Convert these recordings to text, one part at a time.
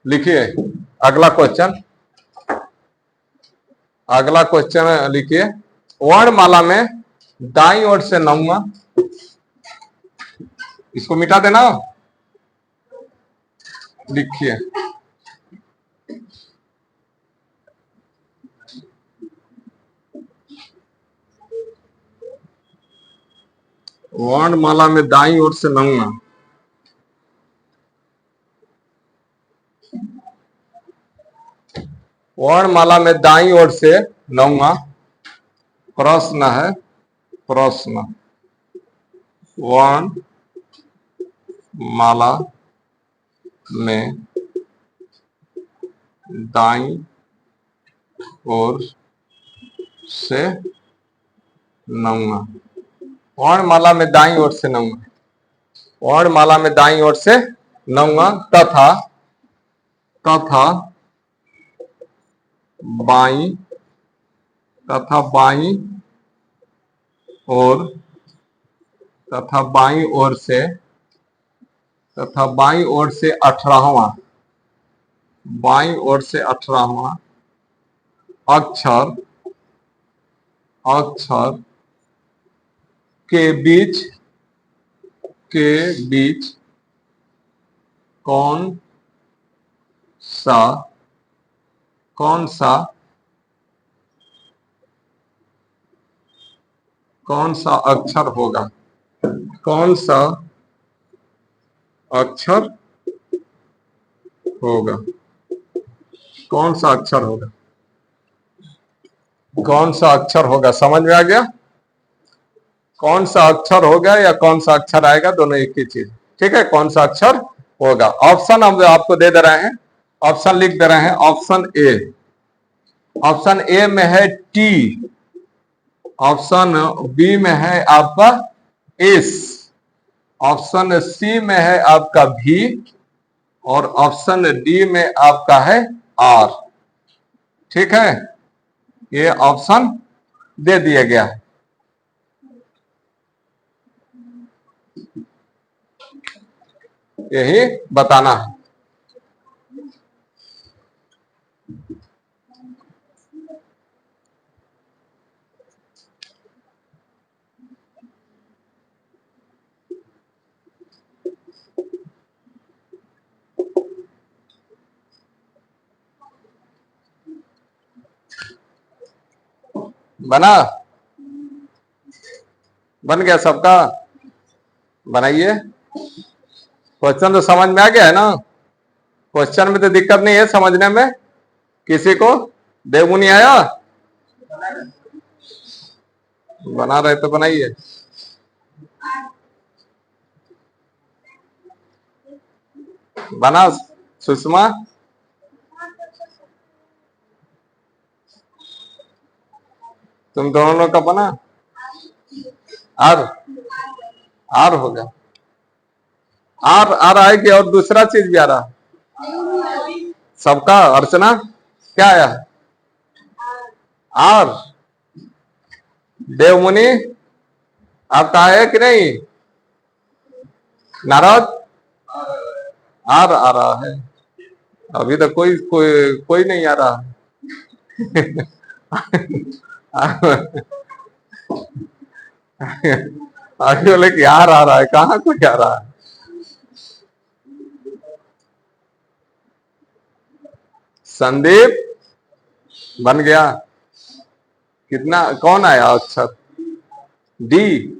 लिखिए अगला क्वेश्चन। अगला क्वेश्चन लिखिए, वर्णमाला में दाईं ओर से 9वां, इसको मिटा देना, लिखिए वर्णमाला में दाईं ओर से 9वां। वर्णमाला में दाईं ओर से 9वां प्रश्न है। प्रश्न, वर्णमाला में दाईं ओर से 9वां। वर्णमाला में दाईं ओर से 9वां, वर्णमाला में दाईं ओर से 9वां तथा बाईं ओर बाईं ओर से 18वां, बाईं ओर से 18वां अक्षर के बीच कौन सा अक्षर होगा? कौन सा अक्षर होगा? कौन सा अक्षर होगा? कौन सा अक्षर होगा? समझ में आ गया? कौन सा अक्षर होगा या कौन सा अक्षर आएगा, दोनों एक ही चीज। ठीक है, कौन सा अक्षर होगा? ऑप्शन हम आपको दे दे रहे हैं, ऑप्शन लिख दे रहे हैं। ऑप्शन ए में है टी, ऑप्शन बी में है आपका एस, ऑप्शन सी में है आपका भी, और ऑप्शन डी में आपका है आर। ठीक है, ये ऑप्शन दे दिया गया है। यही बताना है। बन गया सबका? बनाइए। क्वेश्चन तो समझ में आ गया है ना? क्वेश्चन में तो दिक्कत नहीं है समझने में किसी को? देवमुनि आया? बना रहे तो बनाइए। बना सुषमा? तुम दोनों का बना? आर होगा। आर आएगी, और दूसरा चीज भी आ रहा सबका। अर्चना क्या आया? आर। देवमुनि आपका आया कि नहीं? नारद आर आ रहा है। अभी तो कोई नहीं आ रहा। आगे बोले कि यार आ रहा है, कहाँ कोई आ रहा है? संदीप बन गया। कितना, कौन आया अक्षर? डी।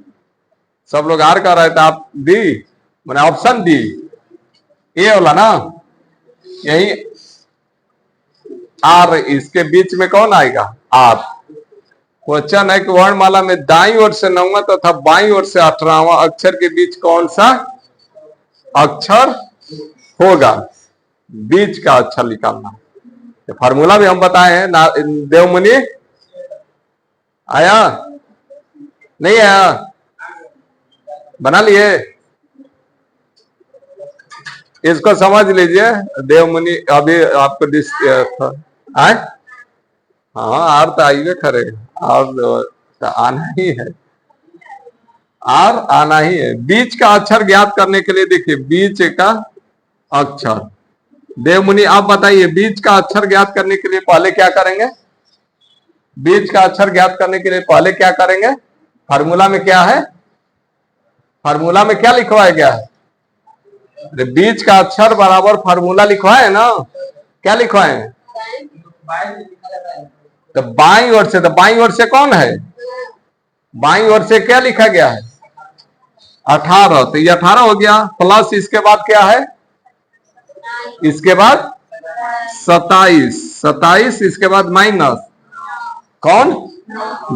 सब लोग आर का रहे थे, आप डी, मैंने ऑप्शन डी, ए वाला ना? यही आर, इसके बीच में कौन आएगा? आर। क्वेश्चन है कि वर्णमाला में दाईं ओर से 9वां तथा बाईं ओर से 18वां अक्षर के बीच कौन सा अक्षर होगा? बीच का अक्षर निकालना। फार्मूला भी हम बताए हैं। देवमुनि आया? नहीं आया? बना लिए? इसको समझ लीजिए। देवमुनि अभी आपको आए? हाँ, आर तो आइए खरे, आर तो आना ही है, आर आना ही है। बीच का अक्षर ज्ञात करने के लिए देखिए, बीच का अक्षर। देव मुनि आप बताइए, बीच का अक्षर ज्ञात करने के लिए पहले क्या करेंगे? बीच का अक्षर ज्ञात करने के लिए पहले क्या करेंगे? फार्मूला में क्या है? फार्मूला में क्या लिखवाया गया है? बीच का अक्षर बराबर फार्मूला लिखवाए ना? क्या लिखवाए हैं? तो बाईं ओर से, तो बाईं ओर से कौन है? बाईं ओर से क्या लिखा गया है? 18। तो ये 18 हो गया, प्लस इसके बाद क्या है? इसके बाद 27, 27 इसके बाद माइनस कौन?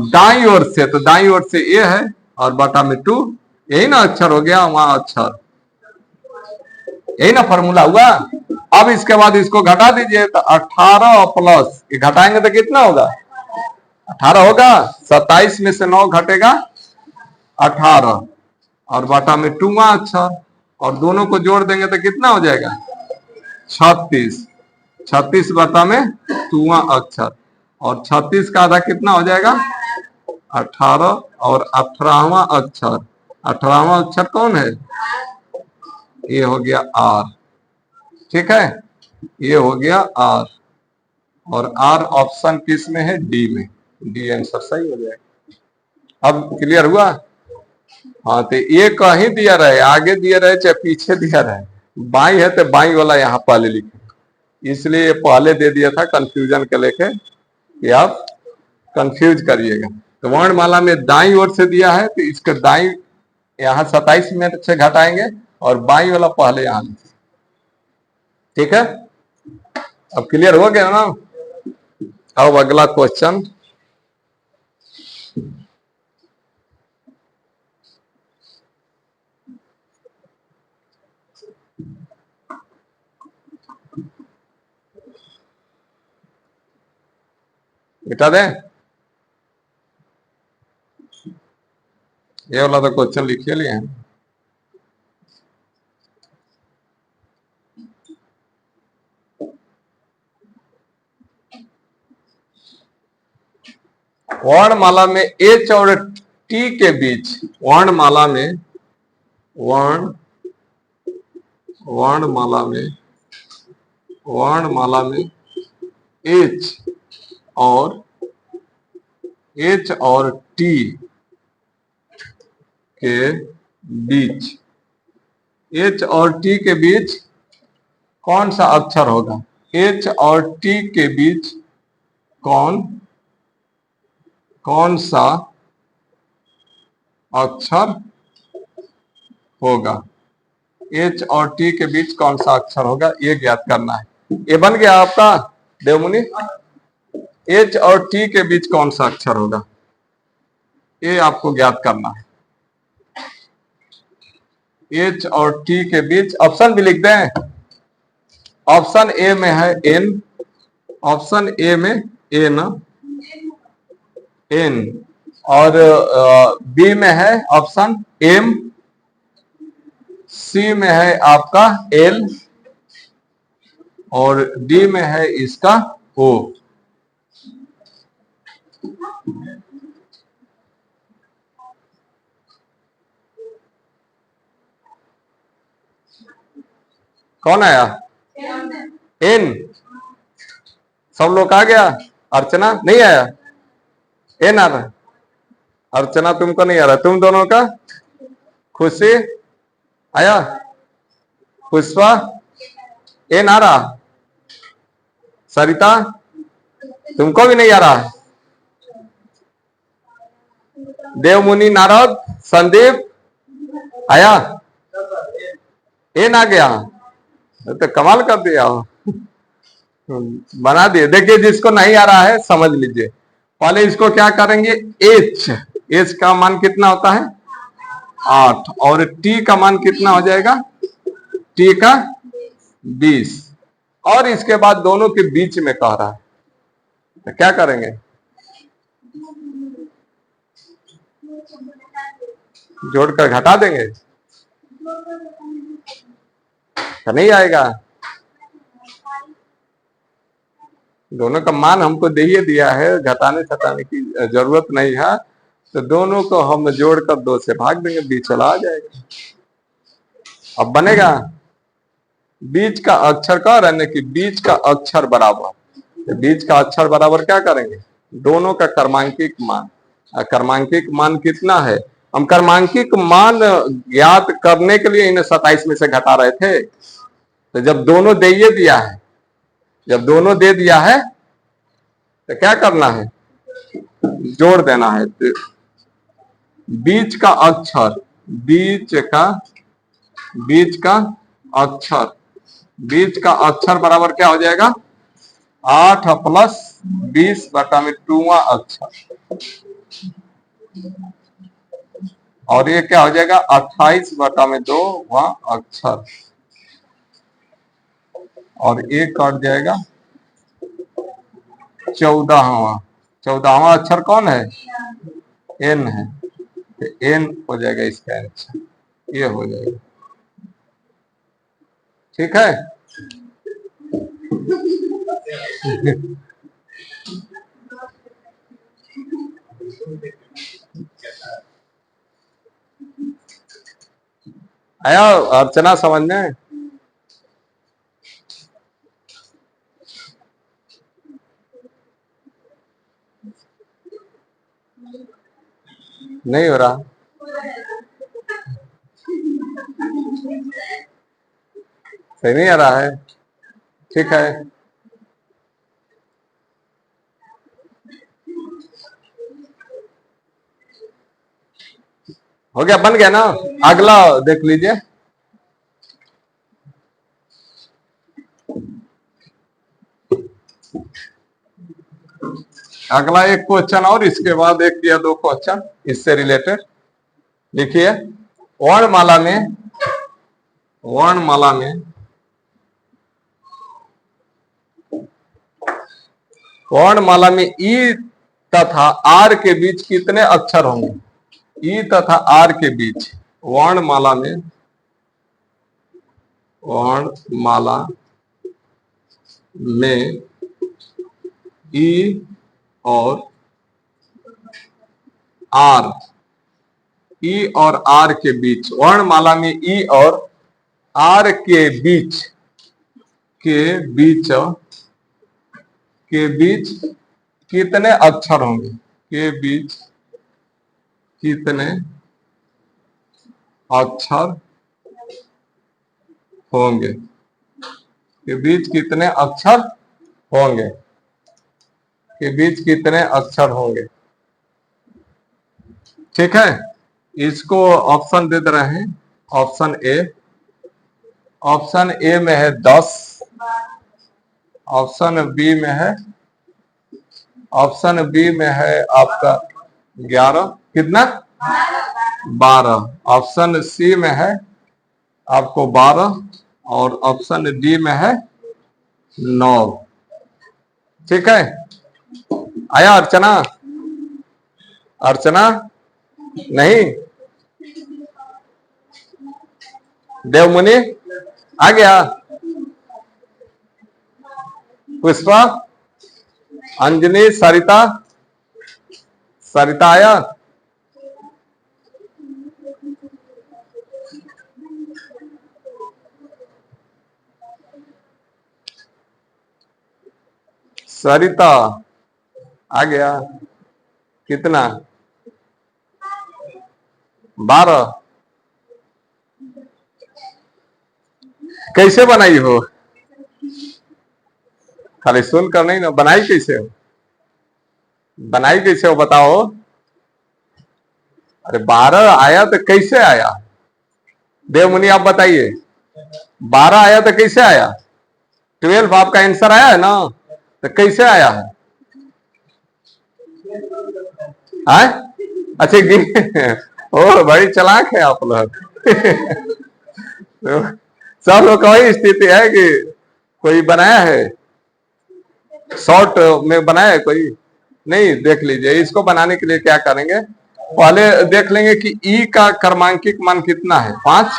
दाईं ओर से, तो दाईं ओर से ये है और बटा में 2, यही ना अक्षर हो गया वहां अक्षर, यही ना फॉर्मूला हुआ। अब इसके बाद इसको घटा दीजिए, तो 18 और प्लस ये घटाएंगे तो कितना होगा? 18 होगा। 27 में से 9 घटेगा 18 और बटा में 2 अक्षर, और दोनों को जोड़ देंगे तो कितना हो जाएगा? 36। 36 बटा में 2 अक्षर, और 36 का आधा कितना हो जाएगा? 18, और 18वां अक्षर, 18वां अक्षर कौन है? ये हो गया आर। ठीक है, ये हो गया आर, और आर ऑप्शन किस में है? डी में। डी आंसर सही हो जाएगा। अब क्लियर हुआ? हाँ, तो ये कहीं दिया रहे, आगे दिया रहे चाहे पीछे दिया रहे, बाई है तो बाई वाला यहाँ पहले लिखे, इसलिए पहले दे दिया था कंफ्यूजन के लेके कि आप कंफ्यूज करिएगा। तो वर्णमाला में दाईं ओर से दिया है, तो इसके दाईं यहाँ 27 में से घटाएंगे और बाईं वाला पहले यहाँ लिखे। ठीक है, अब क्लियर हो गया ना? अब अगला क्वेश्चन, मिटा दें? ये वाला तो क्वेश्चन लिखे लिए हैं। वर्णमाला में एच और टी के बीच, वर्णमाला में वर्णमाला में एच और टी के बीच, एच और टी के बीच कौन सा अक्षर होगा? एच और टी के बीच कौन सा अक्षर होगा? एच और टी के बीच कौन सा अक्षर होगा, ये ज्ञात करना है। ये बन गया आपका देवमुनि। एच और टी के बीच कौन सा अक्षर होगा, ये आपको ज्ञात करना है। एच और टी के बीच ऑप्शन भी लिख दें। ऑप्शन ए में है एन, ऑप्शन ए में एन, और बी में है ऑप्शन एम, सी में है आपका एल, और डी में है इसका ओ। कौन आया? एन। सब लोग आ गया? अर्चना नहीं आया? एन आ रहा? अर्चना तुमको नहीं आ रहा? तुम दोनों का? खुशी आया? पुष्पा? एन आ रहा? सरिता तुमको भी नहीं आ रहा? देवमुनि, नारद, संदीप आया? एन आ गया? तो कमाल कर दिया, बना दिए। देखिए, जिसको नहीं आ रहा है समझ लीजिए। पहले इसको क्या करेंगे? एच का मान कितना होता है? 8, और टी का मान कितना हो जाएगा? टी का 20, और इसके बाद दोनों के बीच में कह रहा है, तो क्या करेंगे? जोड़कर घटा देंगे तो नहीं आएगा। दोनों का मान हमको दे ही दिया है, घटाने घटाने की जरूरत नहीं है, तो दोनों को हम जोड़कर 2 से भाग देंगे, बीच चला आ जाएगा। अब बनेगा बीच का अक्षर का, यानी कि बीच का अक्षर बराबर, तो बीच का अक्षर बराबर क्या करेंगे, दोनों का क्रमांकिक मान। क्रमांकिक मान कितना है, हम क्रमांकिक मान ज्ञात करने के लिए इन्हें 27 में से घटा रहे थे। तो जब दोनों दे दिया है, जब दोनों दे दिया है तो क्या करना है, जोड़ देना है। तो बीच का अक्षर, बीच का अक्षर, बीच का अक्षर बराबर क्या हो जाएगा, 8 प्लस 20 बटा में 2वां अक्षर, और ये क्या हो जाएगा 28 बटा में 2वां अक्षर, और ये कट जाएगा 14वां अक्षर कौन है, एन है, तो एन हो जाएगा इसका आंसर, ये हो जाएगा। ठीक है। आया अर्चना समझ में? नहीं हो रहा, सही नहीं आ रहा है। ठीक है, हो गया, बन गया ना। अगला देख लीजिए, अगला एक क्वेश्चन और इसके बाद एक या दो क्वेश्चन इससे रिलेटेड। देखिए, वर्णमाला में ई तथा आर के बीच कितने अक्षर होंगे, ई तथा आर के बीच, वर्णमाला में ई और आर, ई और आर के बीच, वर्णमाला में ई और आर के बीच कितने अक्षर होंगे, के बीच कितने अक्षर होंगे, के बीच कितने अक्षर होंगे, के बीच कितने अक्षर होंगे। ठीक है, इसको ऑप्शन दे रहे हैं। ऑप्शन ए में है 10, ऑप्शन बी में है आपका 11, कितना 12, ऑप्शन सी में है आपको 12, और ऑप्शन डी में है 9। ठीक है, आया अर्चना नहीं, देवमुनि आ गया, पुष्पा, अंजनी, सरिता आया, सरिता आ गया, कितना 12। कैसे बनाई हो, खाली सुन कर नहीं ना, बनाई कैसे हो बताओ। अरे 12 आया तो कैसे आया, देवमुनि आप बताइए, 12 आया तो कैसे आया, 12 आपका आंसर आया है ना, तो कैसे आया है? अच्छा ओ बड़ी चालाक है आप लोग। तो सब लोग का वही स्थिति है कि कोई बनाया है, शॉर्ट में बनाया है कोई नहीं। देख लीजिए, इसको बनाने के लिए क्या करेंगे, पहले देख लेंगे कि ई का क्रमांकिक मान कितना है 5,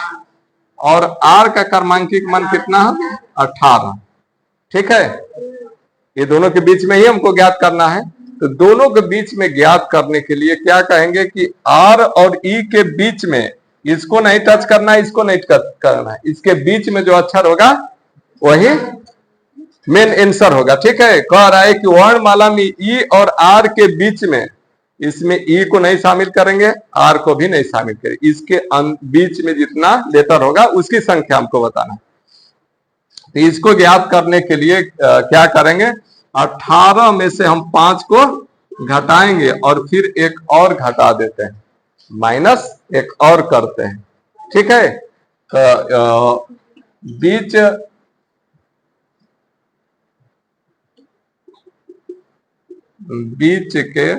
और आर का क्रमांकिक मान कितना है 18। ठीक है, ये दोनों के बीच में ही हमको ज्ञात करना है। तो दोनों के बीच में ज्ञात करने के लिए क्या कहेंगे कि आर और ई के बीच में, इसको नहीं टच करना है, इसको नहीं टच करना है, इसके बीच में जो अक्षर होगा वही मेन आंसर होगा। ठीक है, कह रहा है कि वर्णमाला में ई और आर के बीच में, इसमें ई को नहीं शामिल करेंगे, आर को भी नहीं शामिल करेंगे, इसके बीच में जितना लेटर होगा उसकी संख्या हमको बताना है। तो इसको ज्ञात करने के लिए क्या करेंगे, 18 में से हम 5 को घटाएंगे और फिर एक और घटा देते हैं, माइनस एक और करते हैं। ठीक है, तो बीच के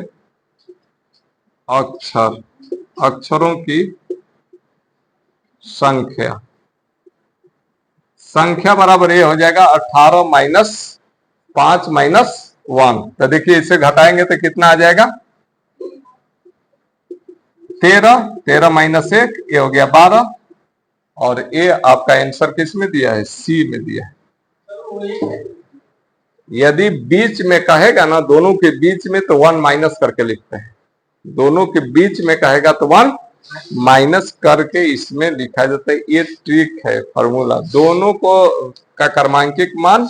अक्षरों की संख्या बराबर ये हो जाएगा 18 माइनस 5 माइनस 1। तो देखिए इसे घटाएंगे तो कितना आ जाएगा, 13 माइनस 1 ये हो गया 12, और ये आपका आंसर किस में दिया है, सी में दिया है। यदि बीच में कहेगा ना, दोनों के बीच में, तो 1 माइनस करके लिखते हैं। दोनों के बीच में कहेगा तो 1 माइनस करके इसमें लिखा जाता है। ये ट्रिक है, फॉर्मूला। दोनों को का क्रमांकिक मान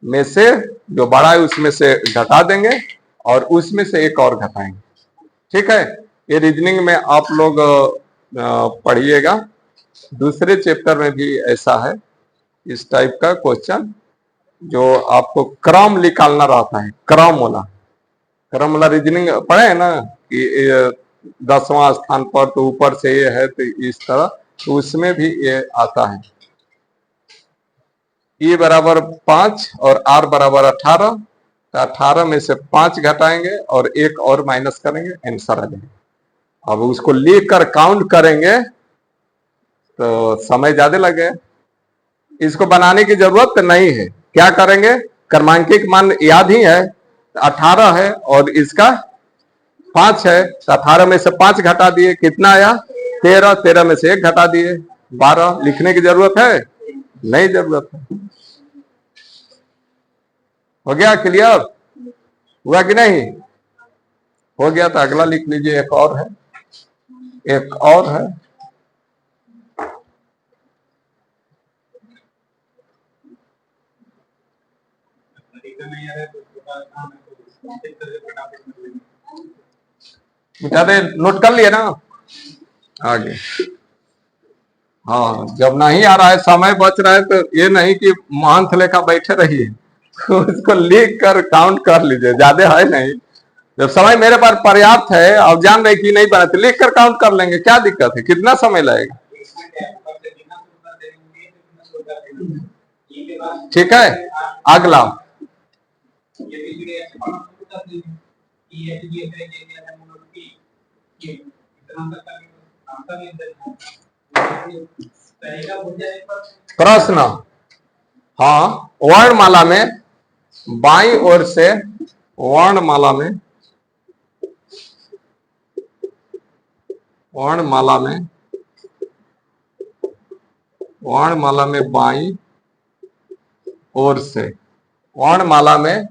में से जो बड़ा है उसमें से घटा देंगे और उसमें से एक और घटाएंगे। ठीक है, ये रीजनिंग में आप लोग पढ़िएगा। दूसरे चैप्टर में भी ऐसा है, इस टाइप का क्वेश्चन जो आपको क्रम निकालना रहता है, क्रम वाला रीजनिंग पढ़े है ना, कि 10वां स्थान पर तो ऊपर से ये है, तो इस तरह, तो उसमें भी ये आता है। ई बराबर 5 और आर बराबर 18, तो 18 में से 5 घटाएंगे और एक और माइनस करेंगे, आंसर आ जाएगा। अब उसको लेकर काउंट करेंगे तो समय ज्यादा लगे। इसको बनाने की जरूरत नहीं है। क्या करेंगे, क्रमांकिक मान याद ही है, 18 है और इसका 5 है, तो 18 में से 5 घटा दिए, कितना आया, 13 में से 1 घटा दिए, 12। लिखने की जरूरत है, नहीं जरूरत है। हो गया क्लियर, हुआ कि नहीं, हो गया तो अगला लिख लीजिए। एक और है, नोट कर लिए ना आगे। हाँ, जब नहीं आ रहा है, समय बच रहा है, तो ये नहीं कि महंत लेखा बैठे रहिए, उसको लिख कर काउंट कर लीजिए, ज्यादा है नहीं। जब समय मेरे पास पर्याप्त है, अब जान रहे कि नहीं बना, तो लिख कर काउंट कर लेंगे, क्या दिक्कत है, कितना समय लगेगा। ठीक है, अगला प्रश्न। हाँ, वर्णमाला में बाईं ओर से, वर्णमाला में बाईं ओर से, वर्णमाला में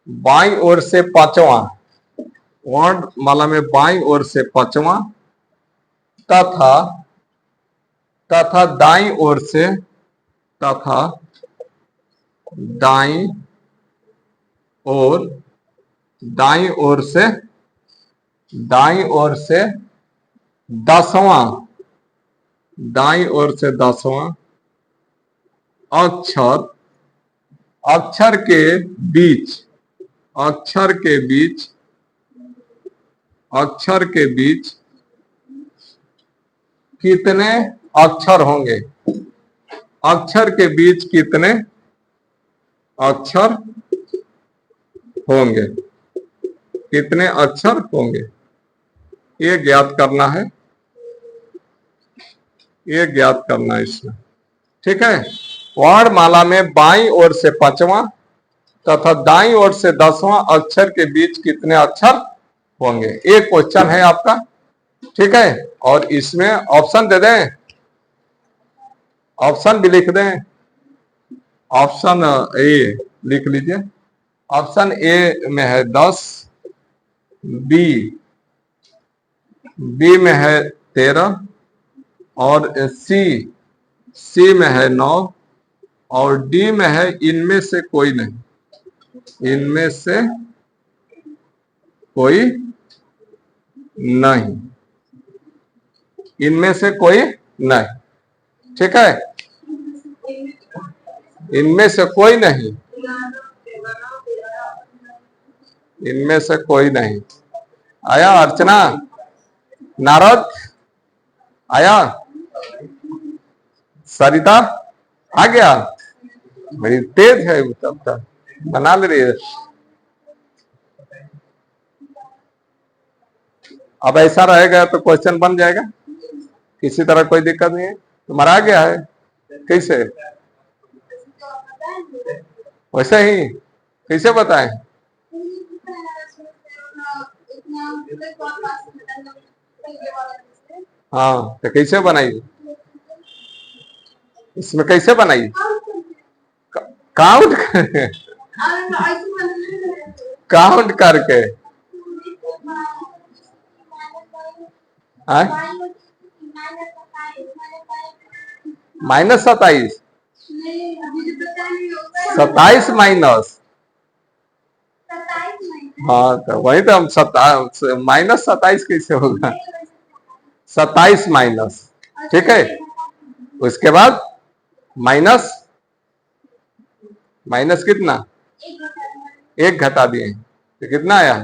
बाईं ओर से पांचवा, वर्णमाला में बाईं ओर से पांचवा तथा दाईं ओर से, दाईं ओर से 10वां, अक्षर के बीच कितने अक्षर होंगे, अक्षर के बीच कितने अक्षर होंगे, ये ज्ञात करना है, इसमें। ठीक है, वर्णमाला में बाईं ओर से 5वां तथा दाईं ओर से 10वां अक्षर के बीच कितने अक्षर होंगे, एक क्वेश्चन है आपका। ठीक है, और इसमें ऑप्शन दे दें, ऑप्शन भी लिख दें। ऑप्शन ए लिख लीजिए। ऑप्शन ए में है 10, बी में है 13 और सी में है 9 और डी में है इनमें से कोई नहीं, इनमें से कोई नहीं, इनमें से कोई नहीं, ठीक है, इनमें से कोई नहीं, इनमें से कोई नहीं। आया अर्चना, नारद आया, सरिता आ गया, बड़ी तेज है तब तक बना ले रही है। अब ऐसा रहेगा तो क्वेश्चन बन जाएगा, किसी तरह कोई दिक्कत नहीं है। तुम्हारा आ गया है कैसे, वैसे ही कैसे बताएं? हाँ तो कैसे बनाई, इसमें कैसे बनाई? काउंट काउंट करके, -27, 27 माइनस, हाँ तो वही तो हम -27 कैसे होगा, 27 माइनस, ठीक है। उसके बाद माइनस, माइनस कितना, 1 घटा दिए तो कितना आया,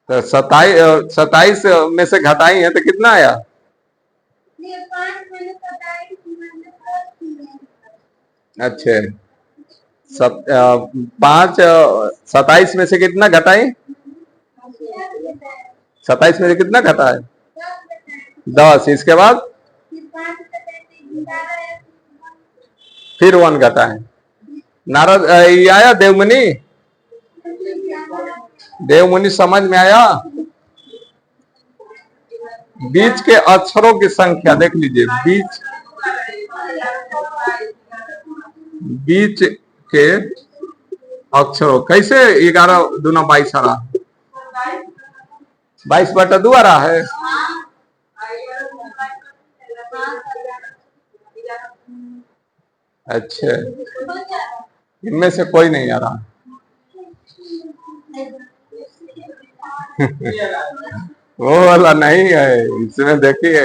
तो 27 में से घटाई है तो कितना आया, अच्छा 5, 27 में से कितना घटाई, 27 में से कितना घटा है, 10। इसके बाद फिर 1 घटा है। नारद ये आया, देवमुनि, देवमुनि समझ में आया? बीच के अक्षरों की संख्या देख लीजिए, बीच के अक्षरों कैसे, 11 दूना 22 आ रहा, 22/2 आ रहा है। अच्छा, इनमें से कोई नहीं आ रहा वो वाला नहीं है इसमें, देखिए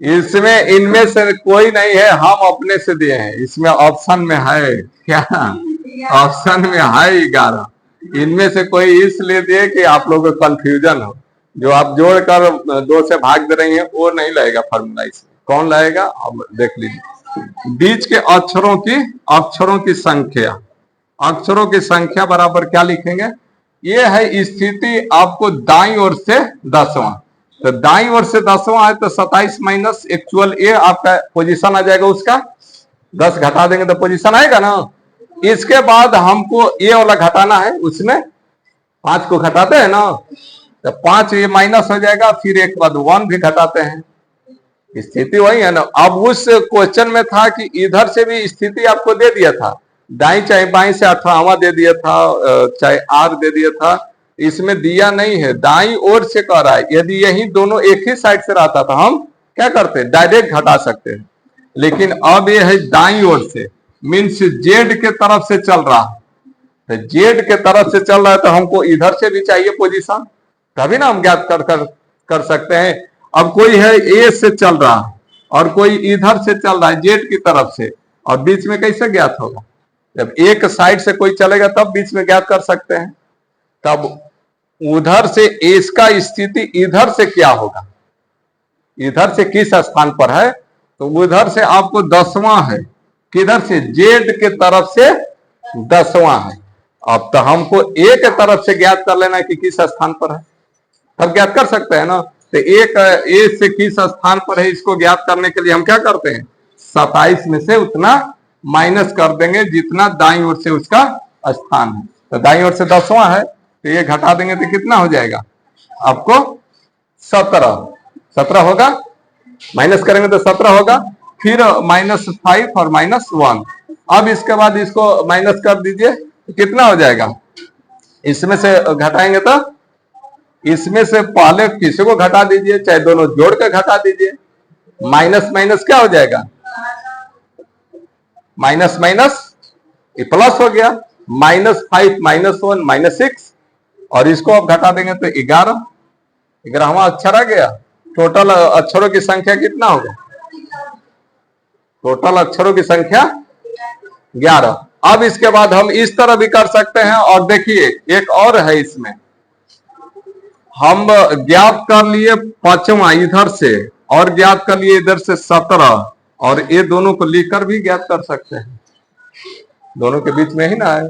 इसमें इनमें से कोई नहीं है, हम अपने से दिए हैं। इसमें ऑप्शन में है क्या, ऑप्शन में है 11, इनमें से कोई इसलिए दिए कि आप लोगों को कंफ्यूजन हो। जो आप जोड़कर 2 से भाग दे रही हैं वो नहीं लगेगा फॉर्मूला, इसमें कौन लाएगा अब देख लीजिए। बीच के अक्षरों की संख्या, अक्षरों की संख्या बराबर क्या लिखेंगे, ये है स्थिति आपको दाईं ओर से 10वां, तो दाईं ओर से 10वां है तो 27 माइनस एक्चुअल ये आपका पोजीशन आ जाएगा, उसका 10 घटा देंगे तो पोजीशन आएगा ना। इसके बाद हमको ये वाला घटाना है, उसमें 5 को घटाते हैं ना, तो 5 ये माइनस हो जाएगा, फिर एक बाद 1 भी घटाते हैं, स्थिति वही है ना। अब उस क्वेश्चन में था कि इधर से भी स्थिति आपको दे दिया था, दाई चाहे बाई से 18वां दे दिया था, चाहे आर दे दिया था, इसमें दिया नहीं है, दाई ओर से कह रहा है। यदि यही दोनों एक ही साइड से रहता तो हम क्या करते, डायरेक्ट घटा सकते हैं, लेकिन अब ये है दाई ओर से, मीन्स जेड के तरफ से चल रहा है, तो जेड के तरफ से चल रहा है तो हमको इधर से भी चाहिए पोजीशन, तभी ना हम ज्ञात कर सकते हैं। अब कोई है ए से चल रहा है और कोई इधर से चल रहा है जेड की तरफ से, और बीच में कैसे ज्ञात होगा, जब एक साइड से कोई चलेगा तब बीच में ज्ञात कर सकते हैं। तब उधर से इसका स्थिति इधर से क्या होगा, इधर से किस स्थान पर है, तो उधर से आपको 10वां है, किधर से, जेड के तरफ से 10वां है। अब तो हमको ए के तरफ से ज्ञात कर लेना है कि किस स्थान पर है, तब ज्ञात कर सकते हैं ना। तो एक ए से किस स्थान पर है, इसको ज्ञात करने के लिए हम क्या करते हैं, 27 में से उतना माइनस कर देंगे जितना दाईं ओर से उसका स्थान है। तो दाईं ओर से 10वां है तो ये घटा देंगे तो कितना हो जाएगा आपको, 17 होगा, माइनस करेंगे तो 17 होगा, फिर -5 और -1। अब इसके बाद इसको माइनस कर दीजिए तो कितना हो जाएगा, इसमें से घटाएंगे तो इसमें से पहले किसी को घटा दीजिए, चाहे दोनों जोड़ कर घटा दीजिए। माइनस माइनस क्या हो जाएगा? माइनस माइनस ये प्लस हो गया। -5 -1 -6, और इसको आप घटा देंगे तो 11। 11वां अक्षर आ गया। टोटल अक्षरों की संख्या कितना होगा? टोटल अक्षरों की संख्या 11। अब इसके बाद हम इस तरह भी कर सकते हैं, और देखिए एक और है इसमें। हम ज्ञात कर लिए 5वां इधर से, और ज्ञात कर लिए इधर से 17, और ये दोनों को लिखकर भी ज्ञात कर सकते हैं। दोनों के बीच में ही ना है,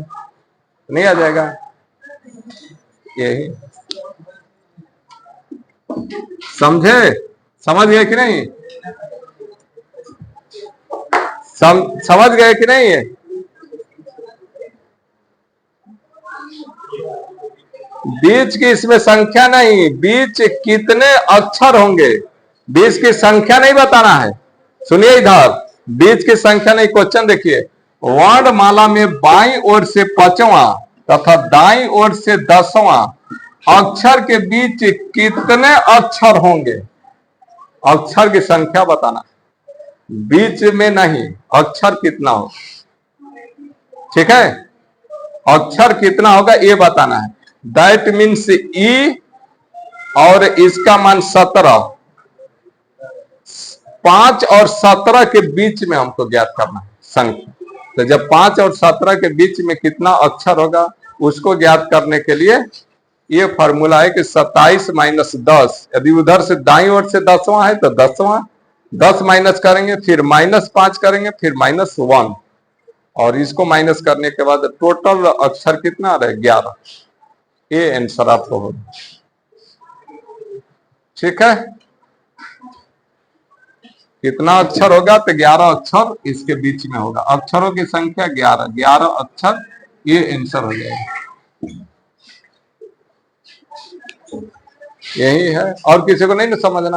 नहीं आ जाएगा? यही समझे? समझ गए कि नहीं? समझ गए कि नहीं? है बीच की इसमें संख्या नहीं, बीच कितने अक्षर होंगे, बीच की संख्या नहीं बताना है। सुनिए इधर, बीच की संख्या नहीं। क्वेश्चन देखिए, वर्णमाला में बाईं ओर से 5वां तथा दाईं ओर से 10वां अक्षर के बीच कितने अक्षर होंगे? अक्षर की संख्या बताना, बीच में नहीं, अक्षर कितना हो। ठीक है, अक्षर कितना होगा ये बताना है। दैट मीन्स ई, और इसका मान 17, 5 और 17 के बीच में हमको ज्ञात करना है संख्या। तो जब 5 और 17 के बीच में कितना अक्षर होगा उसको ज्ञात करने के लिए ये फॉर्मूला है कि 27 - 10। यदि उधर से दाईं ओर से 10वां है तो 10वां, 10 माइनस करेंगे, फिर -5 करेंगे, फिर -1, और इसको माइनस करने के बाद टोटल अक्षर कितना आ रहा है? 11। ये आंसर आपको होगा। ठीक है, कितना अक्षर होगा? तो 11 अक्षर इसके बीच में होगा। अक्षरों की संख्या 11, 11 अक्षर, ये आंसर हो जाएगा। यही है, और किसी को नहीं ना समझना।